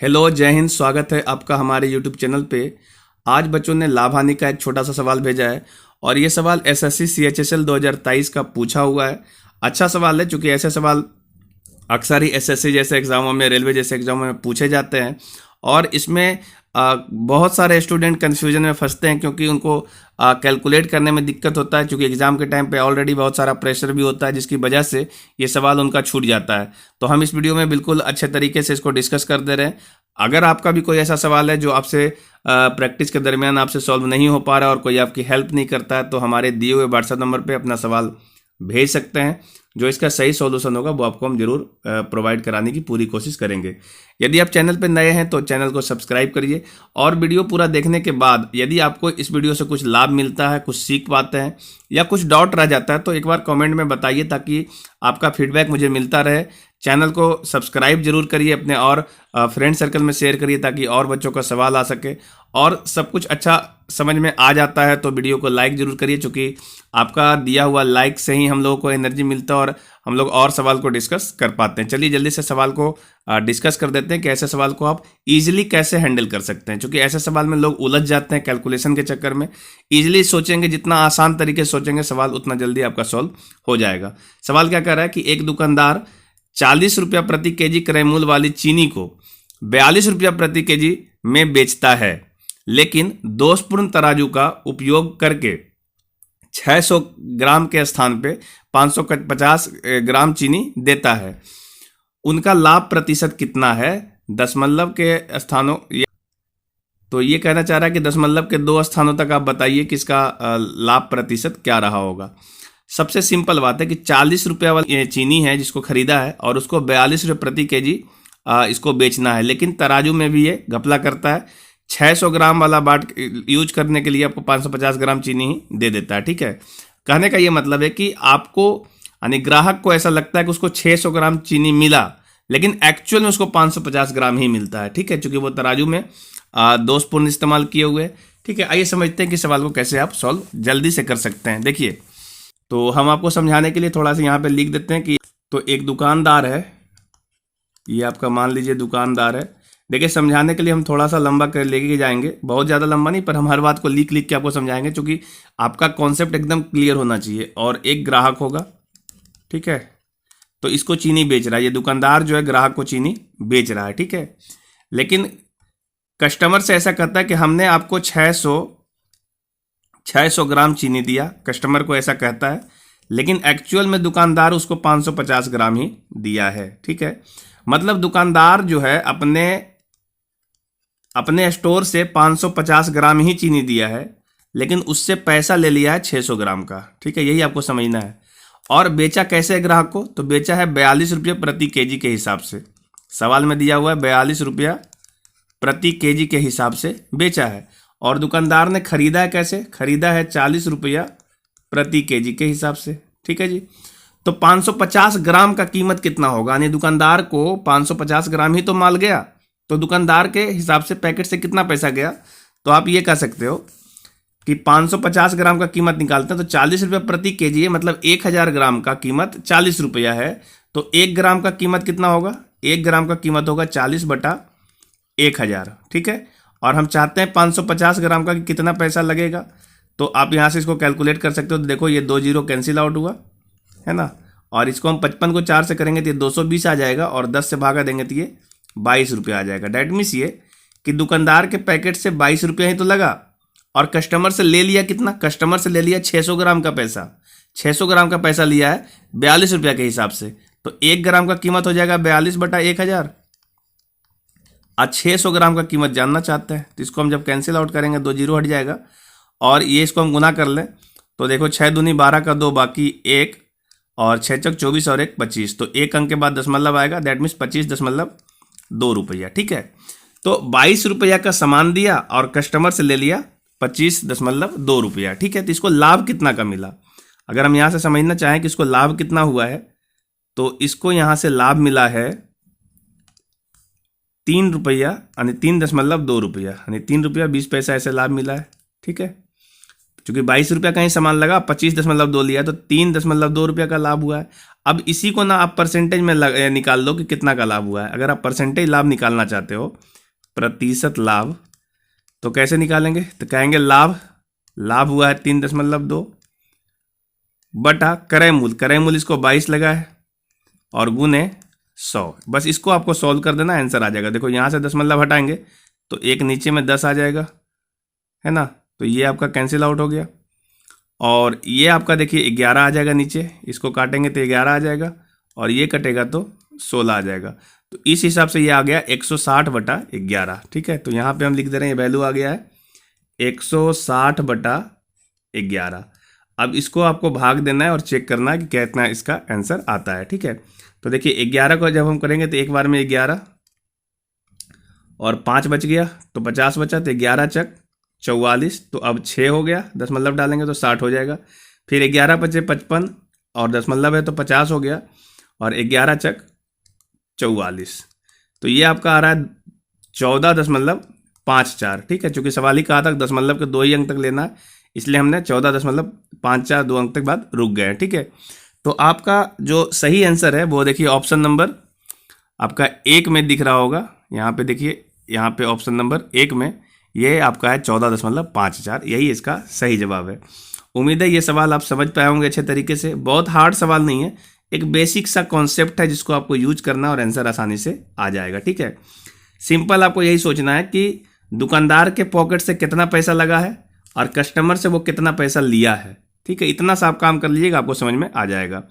Hello, जय हिंद। स्वागत है आपका हमारे यूट्यूब चैनल पे। आज बच्चों ने लाभ हानि का एक छोटा सा सवाल भेजा है और ये सवाल एसएससी सीएचएसएल 2023 का पूछा हुआ है। अच्छा सवाल है, क्योंकि ऐसे सवाल अक्सर ही एसएससी जैसे एग्जामों में, रेलवे जैसे एग्जामों में पूछे जाते हैं। और इसमें बहुत सारे स्टूडेंट कंफ्यूजन में फंसते हैं, क्योंकि उनको कैलकुलेट करने में दिक्कत होता है, क्योंकि एग्जाम के टाइम पे ऑलरेडी बहुत सारा प्रेशर भी होता है, जिसकी वजह से ये सवाल उनका छूट जाता है। तो हम इस वीडियो में बिल्कुल अच्छे तरीके से इसको डिस्कस कर दे रहे हैं। अगर आपका भी कोई ऐसा सवाल है जो आपसे प्रैक्टिस के दरमियान आपसे सॉल्व नहीं हो पा रहा है और कोई आपकी हेल्प नहीं करता है, तो हमारे दिए हुए व्हाट्सएप नंबर पे अपना सवाल भेज सकते हैं। जो इसका सही सॉल्यूशन होगा वो आपको हम जरूर प्रोवाइड कराने की पूरी कोशिश करेंगे। यदि आप चैनल पर नए हैं तो चैनल को सब्सक्राइब करिए, और वीडियो पूरा देखने के बाद यदि आपको इस वीडियो से कुछ लाभ मिलता है, कुछ सीख पाते हैं या कुछ डाउट रह जाता है, तो एक बार कमेंट में बताइए, ताकि आपका फीडबैक मुझे मिलता रहे। चैनल को सब्सक्राइब जरूर करिए अपने, और फ्रेंड सर्कल में शेयर करिए, ताकि और बच्चों का सवाल आ सके। और सब कुछ अच्छा समझ में आ जाता है तो वीडियो को लाइक जरूर करिए, क्योंकि आपका दिया हुआ लाइक से ही हम लोगों को एनर्जी मिलता है और हम लोग और सवाल को डिस्कस कर पाते हैं। चलिए जल्दी से सवाल को डिस्कस कर देते हैं कि ऐसे सवाल को आप इजीली कैसे हैंडल कर सकते हैं, क्योंकि ऐसे सवाल में लोग उलझ जाते हैं कैलकुलेशन के चक्कर में। इजीली सोचेंगे, जितना आसान तरीके से सोचेंगे सवाल, उतना जल्दी आपका सॉल्व हो जाएगा। सवाल क्या कर रहा है कि एक दुकानदार 40 रुपया प्रति केजी क्रय मूल्य वाली चीनी को 42 रुपया प्रति केजी में बेचता है, लेकिन दोषपूर्ण तराजू का उपयोग करके 600 ग्राम के स्थान पे 550 ग्राम चीनी देता है। उनका लाभ प्रतिशत कितना है? दशमलव के स्थानों, तो ये कहना चाह रहा है कि दशमलव के 2 स्थानों तक आप बताइए कि इसका लाभ प्रतिशत क्या रहा होगा। सबसे सिंपल बात है कि 40 रुपया वाली चीनी है जिसको खरीदा है, और उसको 42 रुपये प्रति केजी इसको बेचना है, लेकिन तराजू में भी ये घपला करता है। 600 ग्राम वाला बाट यूज करने के लिए आपको 550 ग्राम चीनी ही दे देता है। ठीक है, कहने का ये मतलब है कि आपको, यानी ग्राहक को ऐसा लगता है कि उसको 600 ग्राम चीनी मिला, लेकिन एक्चुअल में उसको 550 ग्राम ही मिलता है। ठीक है, क्योंकि वो तराजू में दोषपूर्ण इस्तेमाल किए हुए। ठीक है, आइए समझते हैं कि सवाल को कैसे आप सॉल्व जल्दी से कर सकते हैं। देखिए, तो हम आपको समझाने के लिए थोड़ा सा यहाँ पे लिख देते हैं कि, तो एक दुकानदार है, ये आपका मान लीजिए दुकानदार है। देखिए, समझाने के लिए हम थोड़ा सा लंबा कर लेके जाएंगे, बहुत ज़्यादा लंबा नहीं, पर हम हर बात को लिख लिख के आपको समझाएंगे, क्योंकि आपका कॉन्सेप्ट एकदम क्लियर होना चाहिए। और एक ग्राहक होगा, ठीक है, तो इसको चीनी बेच रहा है, ये दुकानदार जो है ग्राहक को चीनी बेच रहा है। ठीक है, लेकिन कस्टमर से ऐसा कहता है कि हमने आपको 600 ग्राम चीनी दिया, कस्टमर को ऐसा कहता है, लेकिन एक्चुअल में दुकानदार उसको 550 ग्राम ही दिया है। ठीक है, मतलब दुकानदार जो है अपने स्टोर से 550 ग्राम ही चीनी दिया है, लेकिन उससे पैसा ले लिया है 600 ग्राम का। ठीक है, यही आपको समझना है। और बेचा कैसे है ग्राहक को? तो बेचा है 42 रुपये प्रति केजी के हिसाब से। सवाल में दिया हुआ है 42 रुपया प्रति केजी के हिसाब से बेचा है। और दुकानदार ने खरीदा है कैसे? खरीदा है 40 रुपया प्रति केजी के हिसाब से। ठीक है जी, तो 550 ग्राम का कीमत कितना होगा? यानी दुकानदार को 550 ग्राम ही तो माल गया, तो दुकानदार के हिसाब से पैकेट से कितना पैसा गया? तो आप ये कह सकते हो कि 550 ग्राम का कीमत निकालते हैं तो 40 रुपया प्रति केजी है, मतलब 1000 ग्राम का कीमत 40 रुपया है। तो 1 ग्राम का कीमत कितना होगा? 1 ग्राम का कीमत होगा 40/1000। ठीक है, और हम चाहते हैं 550 ग्राम का कि कितना पैसा लगेगा, तो आप यहाँ से इसको कैलकुलेट कर सकते हो। तो देखो, ये 2 जीरो कैंसिल आउट हुआ है ना, और इसको हम 55 को 4 से करेंगे तो ये 220 आ जाएगा, और 10 से भागा देंगे तो ये 22 रुपया आ जाएगा। डैट मीन्स ये कि दुकानदार के पैकेट से 22 रुपया ही तो लगा, और कस्टमर से ले लिया कितना? कस्टमर से ले लिया 600 ग्राम का पैसा। 600 ग्राम का पैसा लिया है 42 रुपया के हिसाब से, तो 1 ग्राम का कीमत हो जाएगा 42/1000। आज 600 ग्राम का कीमत जानना चाहते हैं, तो इसको हम जब कैंसिल आउट करेंगे 2 जीरो हट जाएगा, और ये इसको हम गुना कर लें तो देखो 6 दूनी 12 का 2 बाकी 1, और 6 चक 24 और 1 25, तो 1 अंक के बाद दशमलव आएगा, दैट मीन्स 25.2 रुपया। ठीक है, तो 22 रुपया का सामान दिया और कस्टमर से ले लिया 25.2 रुपया। ठीक है, तो इसको लाभ कितना का मिला? अगर हम यहाँ से समझना चाहें कि इसको लाभ कितना हुआ है, तो इसको यहाँ से लाभ मिला है 3 रुपया, यानी 3.2 रुपया, यानी 3 रुपया 20 पैसा ऐसे लाभ मिला है। ठीक है, चूंकि 22 रुपया का ही सामान लगा, 25.2 लिया तो 3.2 रुपया का लाभ हुआ है। अब इसी को ना आप परसेंटेज में निकाल लो कि कितना का लाभ हुआ है। अगर आप परसेंटेज लाभ निकालना चाहते हो, प्रतिशत लाभ, तो कैसे निकालेंगे? तो कहेंगे लाभ हुआ है 3.2 बटा क्रय मूल्य इसको 22 लगा है और गुने 100। बस इसको आपको सॉल्व कर देना, आंसर आ जाएगा। देखो यहाँ से दशमलव हटाएंगे तो एक नीचे में 10 आ जाएगा, है ना, तो ये आपका कैंसिल आउट हो गया। और ये आपका देखिए 11 आ जाएगा नीचे, इसको काटेंगे तो 11 आ जाएगा और ये कटेगा तो 16 आ जाएगा। तो इस हिसाब से ये आ गया 160 बटा 11। ठीक है, तो यहाँ पे हम लिख दे रहे हैं, ये वैल्यू आ गया है 160 बटा 11। अब इसको आपको भाग देना है और चेक करना है कि कितना इसका आंसर आता है। ठीक है, तो देखिए 11 को जब हम करेंगे तो एक बार में 11 और 5 बच गया तो 50 बचा, तो 11 चक 44, तो अब 6 हो गया, दशमलव डालेंगे तो 60 हो जाएगा। फिर 11 बचे 55 और दशमलव है तो 50 हो गया और 11 चक 44, तो ये आपका आ रहा है 14.54। ठीक है, चूंकि सवाल ही कहा था दशमलव के 2 ही अंक तक लेना है, इसलिए हमने 14.54 2 अंक तक बाद रुक गए। ठीक है, तो आपका जो सही आंसर है वो देखिए ऑप्शन नंबर आपका 1 में दिख रहा होगा। यहाँ पे देखिए, यहाँ पे ऑप्शन नंबर 1 में ये आपका है 14.54, यही इसका सही जवाब है। उम्मीद है ये सवाल आप समझ पाए होंगे अच्छे तरीके से। बहुत हार्ड सवाल नहीं है, एक बेसिक सा कॉन्सेप्ट है जिसको आपको यूज करना और आंसर आसानी से आ जाएगा। ठीक है, सिंपल आपको यही सोचना है कि दुकानदार के पॉकेट से कितना पैसा लगा है और कस्टमर से वो कितना पैसा लिया है। ठीक है, इतना सा आप काम कर लीजिएगा, आपको समझ में आ जाएगा।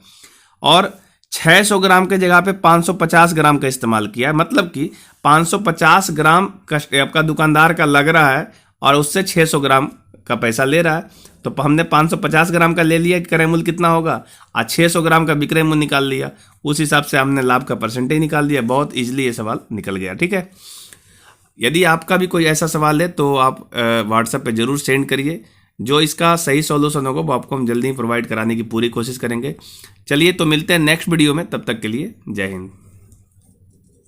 और 600 ग्राम के जगह पे 550 ग्राम का इस्तेमाल किया है, मतलब कि 550 ग्राम आपका दुकानदार का लग रहा है और उससे 600 ग्राम का पैसा ले रहा है। तो हमने 550 ग्राम का ले लिया कि क्रय मूल्य कितना होगा और 600 ग्राम का विक्रय मूल्य निकाल लिया, उस हिसाब से हमने लाभ का परसेंटेज निकाल दिया। बहुत इजीली ये सवाल निकल गया। ठीक है, यदि आपका भी कोई ऐसा सवाल है तो आप व्हाट्सएप पे जरूर सेंड करिए। जो इसका सही सॉल्यूशन होगा वो आपको हम जल्दी ही प्रोवाइड कराने की पूरी कोशिश करेंगे। चलिए, तो मिलते हैं नेक्स्ट वीडियो में, तब तक के लिए जय हिंद।